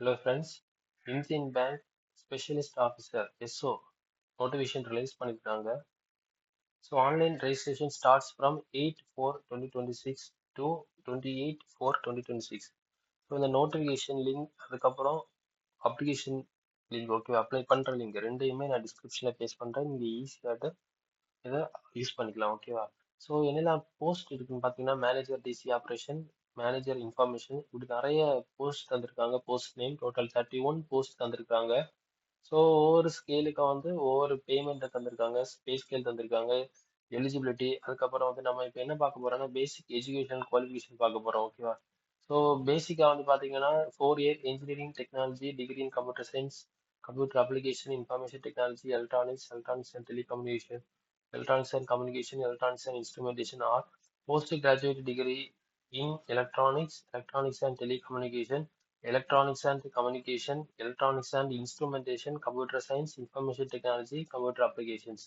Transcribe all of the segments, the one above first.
Hello friends, Indian Bank Specialist Officer SO notification release பண்ணிருக்காங்க. So online registration starts from 8/4/2026 to 28/4/2026. So இந்த notification link அதுக்கப்புறம் application link okay apply பண்ற link ரெண்டையுமே நான் டிஸ்கிரிப்ஷன்ல paste பண்றேன். நீங்க ஈஸியாட்டு இதை யூஸ் பண்ணிக்கலாம் ஓகேவா. ஸோ என்னெல்லாம் போஸ்ட் இருக்குன்னு பார்த்தீங்கன்னா manager DC operation, manager information, இப்படி நிறைய போஸ்ட் தந்திருக்காங்க. போஸ்ட் நேம் டோட்டல் 31 போஸ்ட் தந்திருக்காங்க. ஸோ ஒவ்வொரு ஸ்கேலுக்கு வந்து ஒவ்வொரு பேமெண்ட்டை தந்திருக்காங்க, பே ஸ்கேல் தந்திருக்காங்க, எலிஜிபிலிட்டி. அதுக்கப்புறம் வந்து நம்ம இப்போ என்ன பார்க்க போறோம்னா பேசிக் எஜுகேஷன் குவாலிஃபிகேஷன் பார்க்க போறோம் ஓகேவா. ஸோ பேசிக்காக வந்து பார்த்தீங்கன்னா 4 year engineering technology degree in computer science, computer application, information technology, electronics and telecommunication, electronics and communication, electronics and instrumentation, or postgraduate degree in electronics and telecommunication, electronics and communication, electronics and instrumentation, computer science, information technology, computer applications.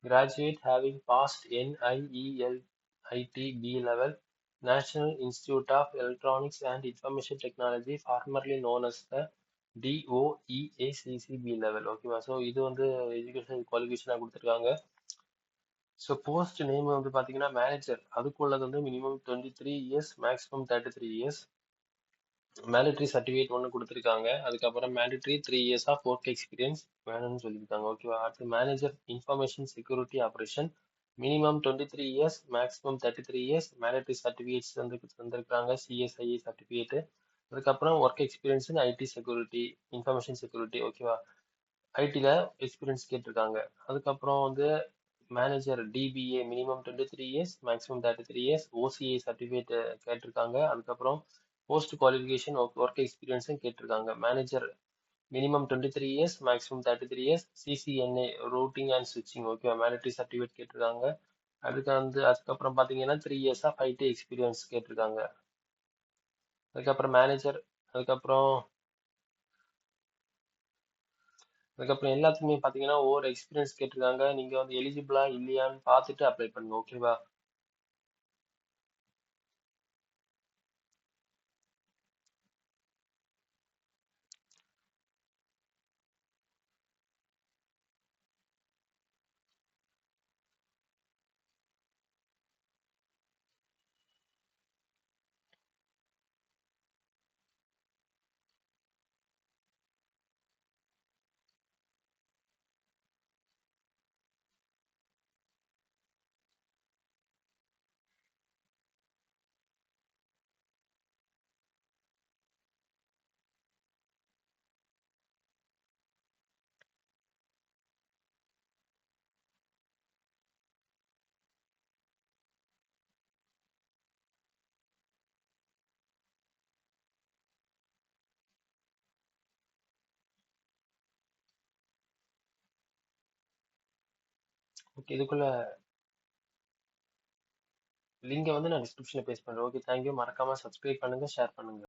Graduate having passed NIELIT B level, National Institute of Electronics and Information Technology, formerly known as the DOEACC B level. ஓகேவா. So இது வந்து education குவாலிஃபிகேஷனாக கொடுத்துருக்காங்க. So post name வந்து பார்த்தீங்கன்னா manager, அதுக்குள்ளது வந்து minimum 23 years, maximum 33 years. Mandatory certificate ஒன்று கொடுத்துருக்காங்க. அதுக்கப்புறம் mandatory 3 years of work experience வேணும்னு சொல்லியிருக்காங்க ஓகேவா. அடுத்து manager information security operation, minimum 23 years, maximum 33 years. Mandatory certificates வந்து தந்திருக்காங்க, சிஎஸ்ஐஏ சர்டிஃபிகேட்டு. அதுக்கப்புறம் work experience in IT security, information security ஓகேவா. ஐடியில் எக்ஸ்பீரியன்ஸ் கேட்டிருக்காங்க. அதுக்கப்புறம் வந்து manager DBA minimum 23 years, maximum 33 years. OCA certificate கேட்டிருக்காங்க. அதுக்கப்புறம் போஸ்ட் குவாலிஃபிகேஷன் ஒர்க் எக்ஸ்பீரியன்ஸும் கேட்டிருக்காங்க. Manager minimum 23 years, maximum 33 years. CCNA routing and ஸ்விட்சிங் ஓகே மேண்டட்ரி சர்டிஃபிகேட் கேட்டிருக்காங்க. அதுக்கப்புறம் பார்த்தீங்கன்னா 3 இயர்ஸ் ஆஃப் ஐடி எக்ஸ்பீரியன்ஸ் கேட்டிருக்காங்க. அதுக்கப்புறம் மேனேஜர், அதுக்கப்புறம் அதுக்கப்புறம் எல்லாத்துக்குமே பார்த்தீங்கன்னா ஒவ்வொரு எக்ஸ்பீரியன்ஸ் கேட்டிருக்காங்க. நீங்க வந்து எலிஜிபிளா இல்லையான்னு பார்த்துட்டு அப்ளை பண்ணுங்க ஓகேவா. ஓகே இதுக்குள்ள லிங்கை வந்து நான் டிஸ்கிரிப்ஷன்ல பேஸ்ட் பண்றேன். Okay thank you. மறக்காம சப்ஸ்கிரைப் பண்ணுங்க, ஷேர் பண்ணுங்க.